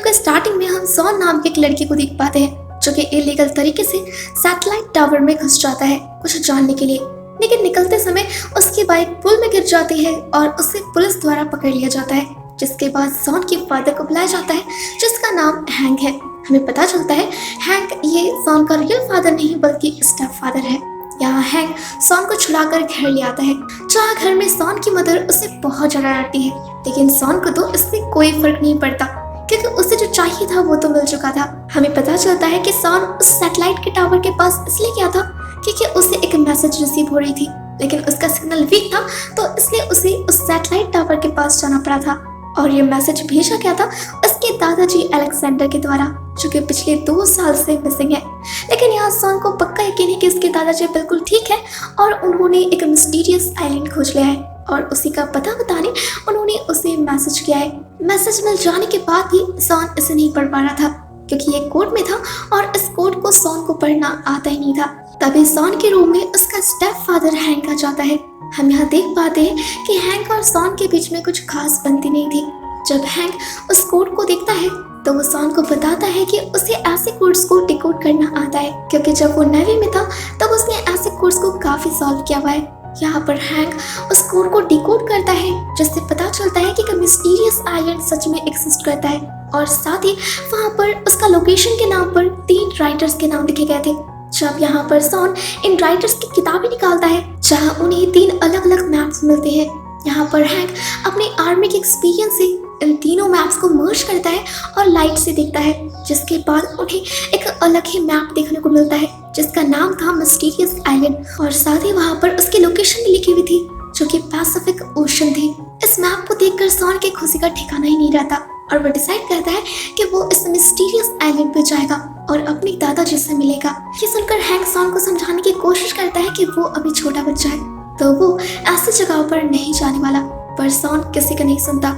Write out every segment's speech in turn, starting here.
Film के starting में हम सॉन नाम के एक लड़के को देख पाते हैं जो कि इलीगल तरीके से सैटेलाइट टावर में घुस जाता है कुछ जानने के लिए, लेकिन निकलते समय उसकी बाइक पुल में गिर जाती है और उसे पुलिस द्वारा पकड़ लिया जाता है। जिसके बाद सॉन के फादर को बुलाया जाता है जिसका नाम हैंक है। हमें पता चलता है हैंक ये सॉन का रियल फादर नहीं बल्कि स्टेप फादर है। यहाँ हैंक सॉन को छुड़ाकर घर ले आता है, जहाँ घर में सॉन की मदर उसे बहुत ज्यादा डांटती है, लेकिन सॉन को तो इससे कोई फर्क नहीं पड़ता क्योंकि उसे जो चाहिए था वो तो मिल चुका था। हमें पता चलता है कि सॉन उस सैटेलाइट के टावर के पास इसलिए गया था क्योंकि उसे एक मैसेज रिसीव हो रही थी, लेकिन उसका सिग्नल वीक था तो इसलिए उसे उस सैटेलाइट टावर के पास जाना पड़ा था। और ये मैसेज भेजा गया था उसके दादाजी अलेक्जेंडर के द्वारा, जो कि पिछले 2 साल से मिसिंग है। लेकिन यहाँ सॉन को पक्का यकीन है कि उसके दादाजी बिल्कुल ठीक है और उन्होंने एक मिस्टीरियस आइलैंड खोज लिया है और उसी का पता बताने उन्होंने उसे मैसेज किया है। मैसेज मिल जाने के बाद भी सॉन इसे नहीं पढ़ पा रहा था क्योंकि ये कोड में था और इस कोड को सॉन को पढ़ना आता ही नहीं था। तभी सॉन के रूम में उसका स्टेप फादर हैंक आ जाता है। हम यहाँ देख पाते हैं कि हैंक और सॉन के बीच में कुछ खास बनती नहीं थी। जब हैंक उस कोड को देखता है तो वो सॉन को बताता है कि उसे ऐसे कोड्स को डिकोड करना आता है क्योंकि जब वो नेवी में था तब उसने ऐसे कोड्स को काफी सॉल्व किया हुआ है। यहाँ पर हैंक उस कोड को डिकोड करता है जिससे पता चलता है कि एक मिस्टीरियस आइलैंड सच में एग्जिस्ट करता है और साथ ही वहाँ पर उसका लोकेशन के नाम पर 3 राइटर्स के नाम लिखे गए थे। जब यहाँ पर सॉन इन राइटर्स की किताबें निकालता है जहाँ उन्हें 3 अलग अलग मैप्स मिलते हैं। यहाँ पर हैंक अपने आर्मी के एक्सपीरियंस से इन तीनों मैप्स को मर्ज करता है और लाइट से देखता है, जिसके बाद उन्हें एक अलग ही मैप देखने को मिलता है जिसका नाम था मिस्टीरियस आइलैंड और साथ ही वहाँ पर उसकी लोकेशन भी लिखी हुई थी जो कि पैसिफिक ओशन थी। इस मैप को देखकर सॉन की खुशी का ठिकाना ही नहीं रहता और वो डिसाइड करता है कि वो इस मिस्टीरियस आइलैंड पे जाएगा और अपने दादाजी से मिलेगा। ये सुनकर हैंक सॉन को समझाने की कोशिश करता है कि वो अभी छोटा बच्चा है तो वो ऐसी जगह पर नहीं जाने वाला, पर सॉन किसी का नहीं सुनता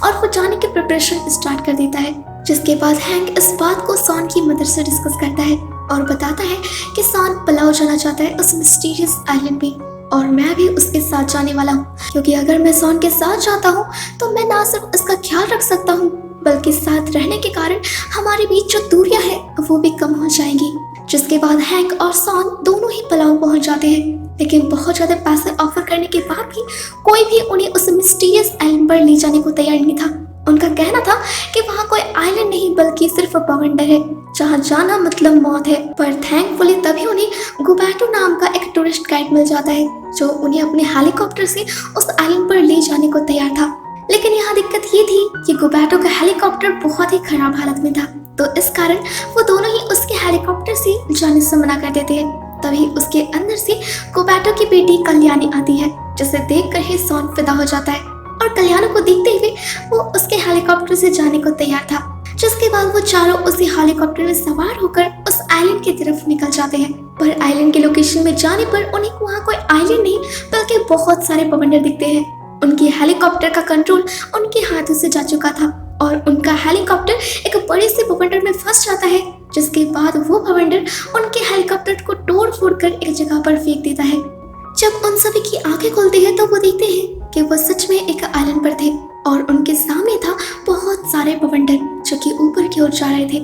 और वो जाने की प्रिपरेशन स्टार्ट कर देता है। जिसके बाद हैंक इस बात को सॉन की मदर से डिस्कस करता है और बताता है कि सॉन पलाव जाना चाहता है उस मिस्टीरियस आइलैंड पे और मैं भी उसके साथ जाने वाला हूँ क्योंकि अगर मैं सॉन के साथ जाता हूँ तो मैं ना सिर्फ उसका ख्याल रख सकता हूँ बल्कि साथ रहने के कारण हमारे बीच जो दूरियां है वो भी कम हो जाएंगी। जिसके बाद हैंक और सॉन दोनों ही पलाव पहुंच जाते हैं, लेकिन बहुत ज्यादा पैसे ऑफर करने के बाद भी कोई भी उन्हें उस मिस्टीरियस आइलैंड पर ले जाने को तैयार नहीं था। उनका कहना था कि वहाँ कोई आइलैंड नहीं बल्कि सिर्फ बवंडर है जहाँ जाना मतलब मौत है। पर थैंकफुली तभी उन्हें गुबैटो नाम का एक टूरिस्ट गाइड मिल जाता है जो उन्हें अपने हेलीकॉप्टर से उस आइलैंड पर ले जाने को तैयार था। लेकिन यहाँ दिक्कत ये थी कि गुबैटो का हेलीकॉप्टर बहुत ही खराब हालत में था, तो इस कारण वो दोनों ही उसके हेलीकॉप्टर से जाने से मना कर देते हैं। तभी उसके अंदर से गुबैटो की बेटी कल्याणी आती है जिसे देखकर ही सॉन फिदा हो जाता है और कल्याणी को देखते हुए वो उसके हेलीकॉप्टर से जाने को तैयार था। जिसके बाद वो चारों उसी हेलीकॉप्टर में सवार होकर उस आइलैंड की तरफ निकल जाते हैं। पर आइलैंड के लोकेशन में जाने पर उन्हें वहाँ कोई आइलैंड नहीं बल्कि बहुत सारे बवंडर दिखते हैं। उनकी हेलीकॉप्टर का कंट्रोल उनके हाथों से जा चुका था और उनका हेलीकॉप्टर एक बड़े से बवंडर में फंस जाता है। जिसके बाद वो बवंडर उनके हेलीकॉप्टर को तोड़ फोड़ कर एक जगह पर फेंक देता है। जब उन सभी की आंखें खुलती है तो वो देखते हैं कि वो सच में एक आइलैंड पर थे और उनके सामने था बहुत सारे बवंडर जो कि ऊपर की ओर जा रहे थे।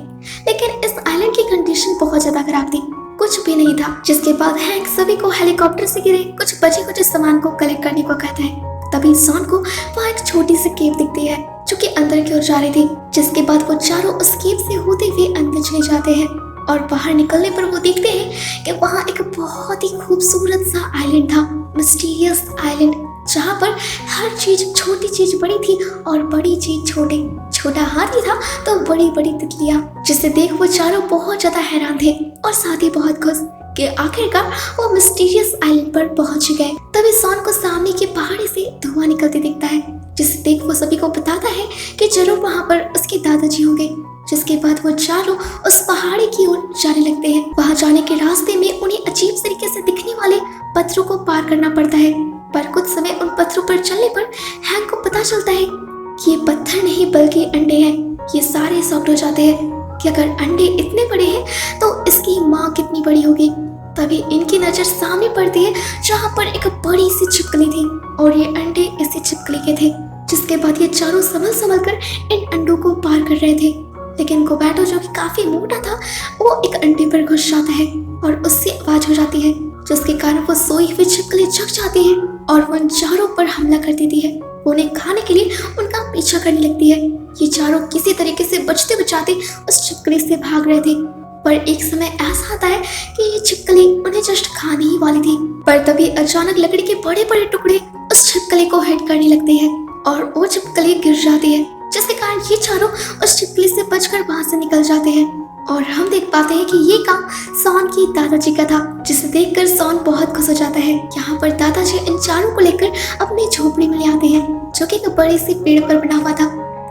लेकिन इस आइलैंड की कंडीशन बहुत ज्यादा खराब थी, कुछ भी नहीं था। जिसके बाद हैंक सभी को हेलीकॉप्टर से गिरे कुछ बचे कुछ सामान को कलेक्ट करने को कहता है। तभी सॉन को वहाँ एक छोटी सी केव दिखती है जो कि अंदर की ओर जा रही थी। जिसके बाद वो चारों उस केव से होते हुए अंदर चले जाते हैं और बाहर निकलने पर वो देखते हैं कि वहाँ एक बहुत ही खूबसूरत सा आइलैंड था, मिस्टीरियस आइलैंड, जहाँ पर हर चीज, छोटी चीज बड़ी थी और बड़ी चीज छोटी, छोटा हाथी था तो बड़ी बड़ी तितलियां। जिसे देख वो चारों बहुत ज्यादा हैरान थे और साथ ही बहुत खुश कि आखिरकार वो मिस्टीरियस आइलैंड पर पहुंच गए। तभी सॉन को सामने की पहाड़ी से धुआं निकलते दिखता है, जिसे देख वो सभी को बताता है कि जरूर वहाँ पर उसके दादाजी होंगे। जिसके बाद वो चारों उस पहाड़ी की ओर जाने लगते हैं। वहाँ जाने के रास्ते में उन्हें अजीब तरीके से दिखने वाले पत्थरों को पार करना पड़ता है, पर कुछ समय उन पत्थरों पर चलने पर हैंक को पता चलता है कि ये पत्थर नहीं बल्कि अंडे हैं। ये सारे शॉक्ड हो जाते हैं कि अगर अंडे इतने बड़े हैं तो इसकी माँ कितनी बड़ी होगी। तभी इनकी नजर सामने पड़ती है जहाँ पर एक बड़ी सी छिपकली थी और ये अंडे इसी छिपकली के थे। जिसके बाद ये चारों संभल कर इन अंडों को पार कर रहे थे। लेकिन कोबैटो जो कि काफी मोटा था वो एक अंडे पर घुस जाता है और उससे आवाज हो जाती है, जिसके कारण वो सोई हुई छिपकली जग जाती है और वो उन चारों पर हमला कर देती है। वो उन्हें खाने के लिए उनका पीछा करने लगती है। ये चारों किसी तरीके से बचते बचाते उस छिपकली से भाग रहे थे, पर एक समय ऐसा आता है कि ये छिपकली उन्हें जस्ट खाने ही वाली थी। पर तभी अचानक लकड़ी के बड़े बड़े टुकड़े उस छिपकली को हिट करने लगते हैं और वो छिपकली गिर जाती है, जिसके कारण ये चारों उस छिपकली से बचकर वहां से निकल जाते हैं। और हम देख पाते हैं कि ये काम सॉन की दादाजी का था, जिसे देखकर सॉन बहुत खुश हो जाता है। यहाँ पर दादाजी इन चारों को लेकर अपनी झोपड़ी में ले आते हैं, जो कि एक बड़े से पेड़ पर बना हुआ था,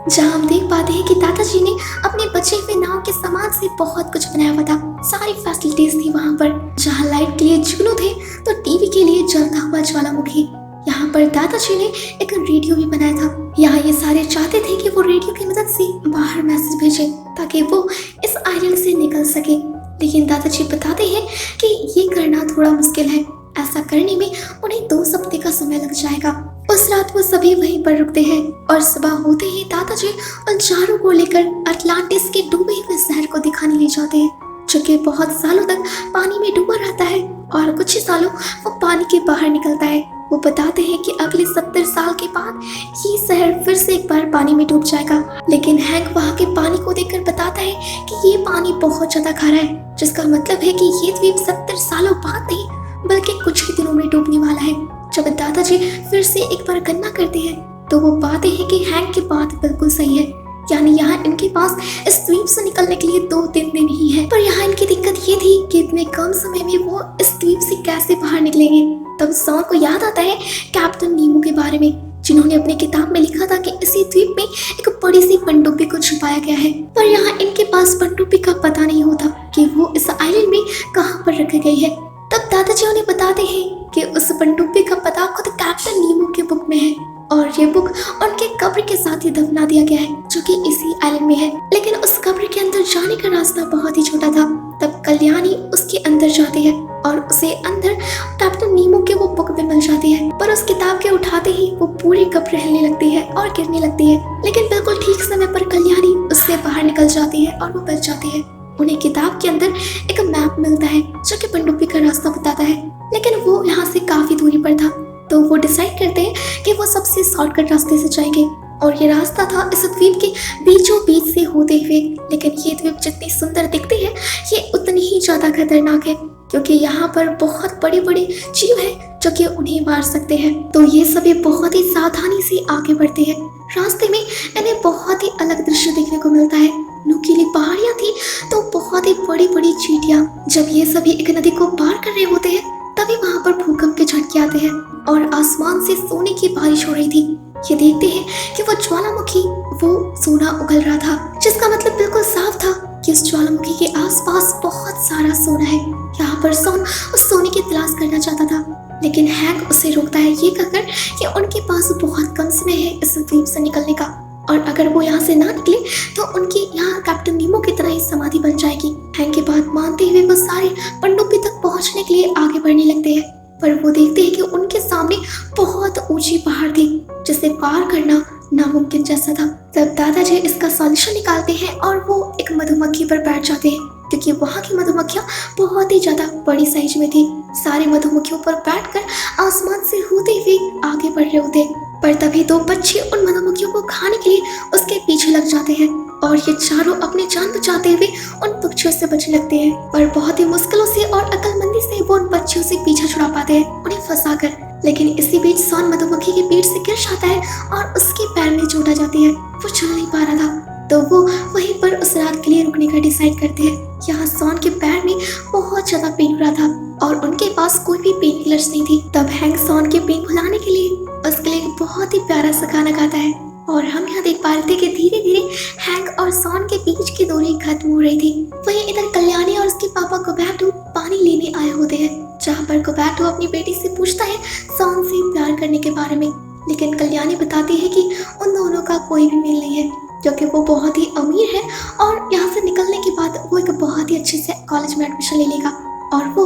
जहाँ हम देख पाते हैं कि दादाजी ने अपने बचे हुए नाव के सामान से बहुत कुछ बनाया हुआ था। सारी फैसिलिटीज थी वहाँ पर, जहाँ लाइट के लिए जुगनू थे तो टीवी के लिए जलता हुआ ज्वालामुखी। यहाँ पर दादाजी ने एक रेडियो भी बनाया था। यहाँ ये सारे चाहते थे कि वो रेडियो की मदद से बाहर मैसेज भेजे ताकि वो इस आइलैंड से निकल सके, लेकिन दादाजी बताते हैं कि ये करना थोड़ा मुश्किल है। ऐसा करने में उन्हें 2 हफ्ते का समय लग जाएगा। उस रात वो सभी वहीं पर रुकते हैं और सुबह होते ही दादाजी उन चारों को लेकर अटलांटिस के डूबे हुए शहर को दिखाने ले जाते हैं, जो कि बहुत सालों तक पानी में डूबा रहता है और कुछ ही सालों वो पानी के बाहर निकलता है। वो बताते हैं कि अगले 70 साल के बाद ये शहर फिर से एक बार पानी में डूब जाएगा, लेकिन हैंक वहाँ के पानी को देखकर बताता है कि ये पानी बहुत ज्यादा खारा है, जिसका मतलब है कि ये द्वीप 70 सालों बाद नहीं बल्कि कुछ ही दिनों में डूबने वाला है। जब दादाजी फिर से एक बार गणना करते हैं तो वो पाते हैं कि हैंक की बात बिल्कुल सही है, यानी यहाँ इनके पास इस द्वीप से निकलने के लिए 2-3 दिन ही है। पर यहाँ इनकी दिक्कत ये थी कि इतने कम समय में वो इस द्वीप से कैसे बाहर निकलेंगे। तब सॉन को याद आता है कैप्टन नीमो के बारे में, जिन्होंने अपनी किताब में लिखा था कि इसी द्वीप में एक बड़ी सी पनडुब्बी को छुपाया गया है। पर यहाँ इनके पास पनडुब्बी का पता नहीं होता कि वो इस आइलैंड में कहाँ पर रखी गई है। तब दादाजी उन्हें बताते हैं कि उस पनडुब्बी का पता खुद कैप्टन नीमो के बुक में है और ये बुक उनके कब्र के साथ ही दफना दिया गया है, जो कि इसी आइलैंड में है। लेकिन उस कब्र के अंदर जाने का रास्ता बहुत ही छोटा था। तब कल्याणी उसके अंदर जाती है और उसे अंदर कैप्टन नीमो के वो बुक भी मिल जाती है, पर उस किताब के उठाते ही वो पूरी कब्र हिलने लगती है और गिरने लगती है। लेकिन बिल्कुल ठीक समय पर कल्याणी उससे बाहर निकल जाती है और वो बच जाती है। उन्हें किताब के अंदर एक मैप मिलता है जो कि पनडुब्बी का रास्ता बताता है, लेकिन वो यहाँ से काफी दूरी पर था। तो वो डिसाइड करते हैं कि वो सबसे शॉर्टकट रास्ते से जाएंगे और ये रास्ता था इस द्वीप के बीचों बीच से होते हुए। लेकिन ये द्वीप जितनी सुंदर दिखती है ये उतनी ही ज्यादा खतरनाक है, क्योंकि यहाँ पर बहुत बड़े बड़े जीव हैं जो कि उन्हें मार सकते हैं। तो ये सभी बहुत ही सावधानी से आगे बढ़ते हैं। रास्ते में इन्हें बहुत ही अलग दृश्य देखने को मिलता है। नुकीली पहाड़ियाँ थी तो बहुत ही बड़ी बड़ी चींटियाँ। जब ये सभी एक नदी को पार कर रहे होते हैं तभी वहाँ पर भूकंप के झटके आते हैं और आसमान से सोने की बारिश हो रही थी। ये देखते हैं कि वो ज्वालामुखी वो सोना उगल रहा था, जिसका मतलब बिल्कुल साफ था कि इस ज्वालामुखी के आसपास बहुत सारा सोना है। यहाँ पर सॉन उस सोने की तलाश करना चाहता था, लेकिन हैंक उसे रोकता है ये कहकर कि उनके पास बहुत कम समय है इस द्वीप से निकलने का, और अगर वो यहाँ से ना निकले तो उनकी यहाँ कैप्टन नीमो की तरह ही समाधि बन जाएगी। हैंक की बात मानते हुए वो सारे पनडुब्बी तक पहुँचने के लिए आगे बढ़ने लगते हैं, पर वो देखते हैं कि उनके सामने बहुत ऊंची पहाड़ थी जिसे पार करना नामुमकिन जैसा था। तब दादाजी इसका सॉल्यूशन निकालते हैं और वो एक मधुमक्खी पर बैठ जाते हैं, क्योंकि वहाँ की मधुमक्खियाँ बहुत ही ज्यादा बड़ी साइज में थी। सारे मधुमक्खियों पर बैठकर आसमान से होते हुए आगे बढ़ रहे होते, पर तभी 2 बच्चे उन मधुमक्खियों को खाने के लिए उसके पीछे लग जाते हैं और ये चारों अपनी जान बचाते हुए उन पक्षियों से बचने लगते हैं। पर बहुत ही मुश्किलों से और अक्लमंदी से वो उन पक्षियों से पीछा छुड़ा पाते हैं उन्हें फंसाकर। लेकिन इसी बीच सॉन मधुमक्खी के पेट से गिर जाता है और उसके पैर में चोट आ जाती है। वो चल नहीं पा रहा था, तो वो वहीं पर उस रात के लिए रुकने का डिसाइड करते हैं। यहाँ सॉन के पैर में बहुत ज्यादा पेन हो रहा था और उनके पास कोई भी पेन किलर्स नहीं थी। तब हैंक सॉन के पेन भुलाने के लिए उसके लिए बहुत ही प्यारा सा गाना गाता है और हम यहाँ देख पा रहे थे कि धीरे धीरे हैंक और सॉन के बीच की दूरी खत्म हो रही थी। वहीं इधर कल्याणी और उसके पापा कोबैटो पानी लेने आए होते हैं, जहाँ पर कोबैटो अपनी बेटी से पूछता है सॉन से प्यार करने के बारे में, लेकिन कल्याणी बताती है कि उन दोनों का कोई भी मेल नहीं है, क्योंकि वो बहुत ही अमीर है और यहाँ से निकलने के बाद वो एक बहुत ही अच्छे से कॉलेज में एडमिशन ले लेगा और वो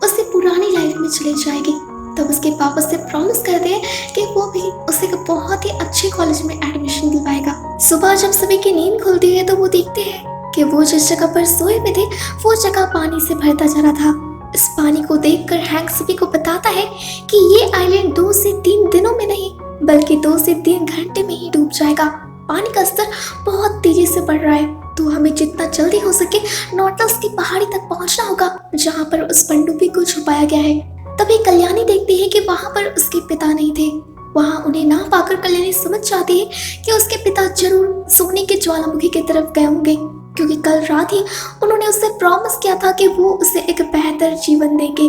उससे पुरानी लाइफ में चली जाएगी। तब उसके पापा से प्रॉमिस करते हैं कि वो भी उसे एक बहुत ही अच्छे कॉलेज में एडमिशन दिलवाएगा। सुबह जब सभी की नींद खुलती है तो वो देखते हैं कि वो जिस जगह पर सोए हुए थे वो जगह पानी से भरता जा रहा था। इस पानी को देखकर हैंक सभी को बताता है कि ये आइलैंड 2 से 3 दिनों में नहीं बल्कि 2 से 3 घंटे में ही डूब जाएगा। पानी का स्तर बहुत तेजी से बढ़ रहा है, तो हमें जितना जल्दी हो सके नॉर्टल्स की पहाड़ी तक पहुंचना होगा जहां पर उस पनडुब्बी को छुपाया गया है। तभी कल्याणी देखती है कि वहां पर उसके पिता नहीं थे। वहां उन्हें ना पाकर कल्याणी समझ जाती है कि उसके पिता जरूर सोने के ज्वालामुखी की तरफ गए होंगे, क्योंकि कल रात ही उन्होंने उससे प्रॉमिस किया था कि वो उसे एक बेहतर जीवन देंगे।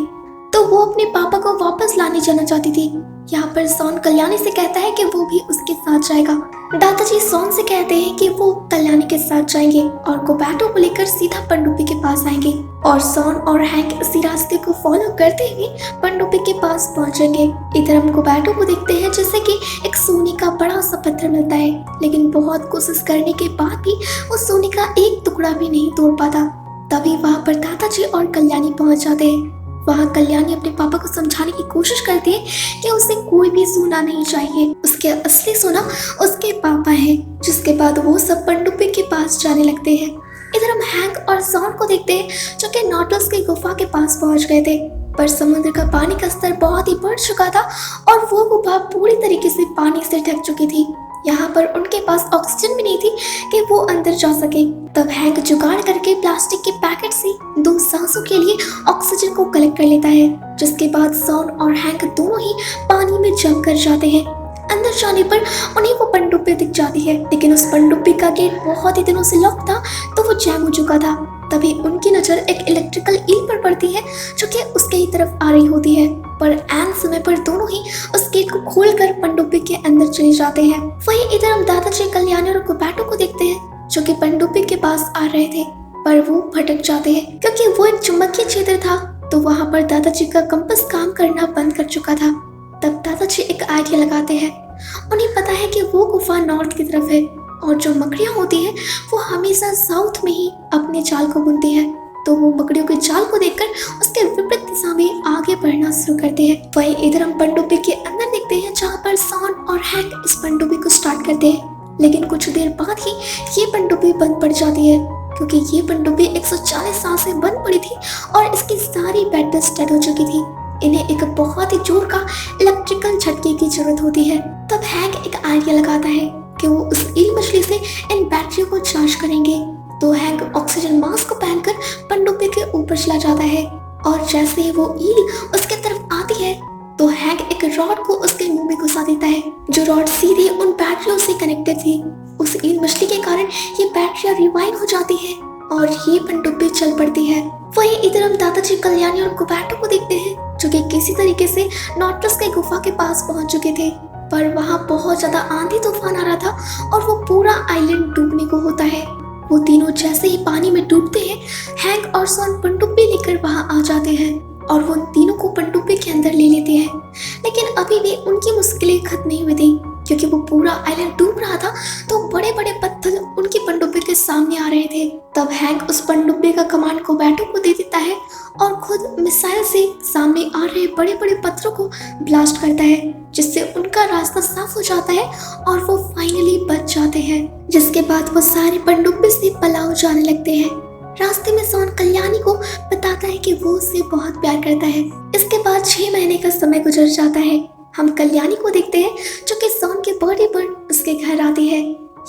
तो वो अपने पापा को वापस लाने जाना चाहती थी। यहाँ पर सॉन कल्याणी से कहता है कि वो भी उसके साथ जाएगा। दादाजी सॉन से कहते हैं कि वो कल्याणी के साथ जाएंगे और गोबैटो को लेकर सीधा पनडुब्बी के पास आएंगे और सॉन और हैंक इसी रास्ते को फॉलो करते हुए पनडुब्बी के पास पहुंचेंगे। इधर हम गोबैटो को देखते हैं जैसे कि एक सोने का बड़ा सा पत्थर मिलता है, लेकिन बहुत कोशिश करने के बाद भी वो सोने का एक टुकड़ा भी नहीं तोड़ पाता। तभी वहाँ पर दादाजी और कल्याणी पहुंच जाते हैं। वहाँ कल्याणी अपने पापा को समझाने की कोशिश करती है कि उसे कोई भी सोना नहीं चाहिए, उसके असली सोना उसके पापा है। जिसके बाद वो सब पनडुब्बी के पास जाने लगते हैं। इधर हम हैंक और सॉन को देखते हैं जो कि नॉटल्स की गुफा के पास पहुंच गए थे, पर समुद्र का पानी का स्तर बहुत ही बढ़ चुका था और वो गुफा पूरी तरीके से पानी से ढक चुकी थी। यहाँ पर उनके पास ऑक्सीजन भी नहीं थी कि वो अंदर जा सके। तब हैंक जुगाड़ करके प्लास्टिक के पैकेट से 2 सांसों के लिए ऑक्सीजन को कलेक्ट कर लेता है। जिसके बाद सॉन और हैंक दोनों ही पानी में जम कर जाते हैं। अंदर जाने पर उन्हें वो पनडुब्बी दिख जाती है, लेकिन उस पनडुब्बी का गेट बहुत ही दिनों से लॉक था, तो वो जैम हो चुका था। तभी उनकी नजर एक इलेक्ट्रिकल ईल पर पड़ती है जो कि उसके ही तरफ आ रही होती है, पर ऐन समय पर दोनों ही उस गेट को खोलकर पनडुब्बी के अंदर चले जाते हैं। वहीं इधर हम दादाजी कल्याणी और गोबैटो को देखते हैं जो कि पनडुब्बी के पास आ रहे थे, पर वो भटक जाते हैं क्योंकि वो एक चुंबकीय क्षेत्र था, तो वहाँ पर दादाजी का कंपास काम करना बंद कर चुका था। तब दादाजी एक आइडिया लगाते हैं। उन्हें पता है कि वो गुफा नॉर्थ की तरफ है और जो मकड़ियाँ होती हैं वो हमेशा साउथ में ही अपने जाल को बुनती है, तो वो मकड़ियों के जाल को देखकर उसके विपरीत दिशा में आगे बढ़ना शुरू करते हैं। वहीं इधर हम पनडुब्बी के अंदर देखते हैं जहाँ पर सॉन और हैंक इस पनडुब्बी को स्टार्ट करते हैं, लेकिन कुछ देर बाद ही ये पनडुब्बी बंद पड़ जाती है क्योंकि ये पनडुब्बी 140 साल से बंद पड़ी थी और इसकी सारी बैटरीज डेड हो चुकी थी। इन्हें एक बहुत ही जोर का इलेक्ट्रिकल झटके की जरूरत होती है। तब हैंक एक आइडिया लगाता है कि वो उस ईल मछली से इन बैटरियों को चार्ज करेंगे। तो हैंक ऑक्सीजन मास्क को पहनकर पनडुब्बी के ऊपर चला जाता है और जैसे ही वो ईल उसके तरफ आती है तो हैंक एक रॉड को उसके मुंह में घुसा देता है, जो रॉड सीधे उन बैटरियों से कनेक्टेड थी। उस ईल मछली के कारण ये बैटरियां रिवाइंड हो जाती है और ये पनडुब्बी चल पड़ती है। वहीं इधर हम दादाजी कल्याणी और गोबैटो को देखते हैं जो कि किसी तरीके से नॉटल्स के गुफा के पास पहुंच चुके थे, पर वहां बहुत ज्यादा आंधी तूफान आ रहा था और वो पूरा आइलैंड डूबने को होता है। वो तीनों जैसे ही पानी में डूबते हैं, हैंक और सॉन पनडुब्बी लेकर वहां आ जाते हैं और वो तीनों को पनडुब्बी के अंदर ले लेते हैं। लेकिन अभी भी उनकी मुश्किलें खत्म नहीं हुई थी क्योंकि वो पूरा आइलैंड डूब रहा था, तो बड़े बड़े पत्थर उनकी पनडुब्बी के सामने आ रहे थे। तब हैंक उस पनडुब्बी का कमांड गोबैटो को दे देता है और खुद मिसाइल से सामने आ रहे बड़े बड़े पत्थरों को ब्लास्ट करता है, जिससे उनका रास्ता साफ हो जाता है और वो फाइनली बच जाते हैं। जिसके बाद वो सारे पनडुब्बी से पलाव जाने लगते हैं। रास्ते में सॉन कल्याणी को बताता है कि वो उससे बहुत प्यार करता है। इसके बाद 6 महीने का समय गुजर जाता है। हम कल्याणी को देखते हैं जो कि सॉन के बर्थडे पर उसके घर आती है।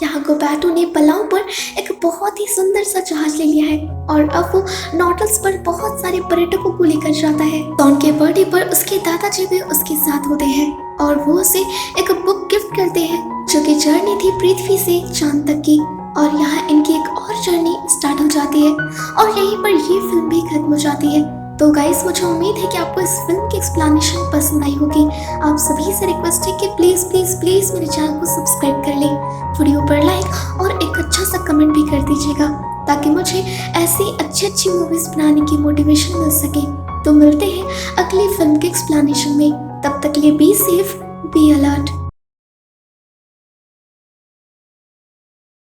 यहाँ गोबैटो ने पलाव पर एक बहुत ही सुंदर सा जहाज ले लिया है और अब वो नॉटल्स पर बहुत सारे पर्यटकों को लेकर जाता है। सॉन के बर्थडे पर उसके दादाजी भी उसके साथ होते हैं और वो उसे एक बुक गिफ्ट करते हैं जो कि जर्नी थी पृथ्वी से चांद तक की। और यहाँ इनकी एक और जर्नी स्टार्ट हो जाती है और यहीं पर ये फिल्म भी खत्म हो जाती है। तो गाइस, मुझे उम्मीद है कि आपको इस फिल्म की एक्सप्लेनेशन पसंद आई होगी। आप सभी से रिक्वेस्ट है कि प्लीज प्लीज प्लीज मेरे चैनल को सब्सक्राइब कर लें, वीडियो पर लाइक और एक अच्छा सा कमेंट भी कर दीजिएगा ताकि मुझे ऐसी अच्छी मूवीज बनाने की मोटिवेशन मिल सके। तो मिलते हैं अगली फिल्म के एक्सप्लेनेशन में। तब तक के लिए बी सेफ, बी अलर्ट।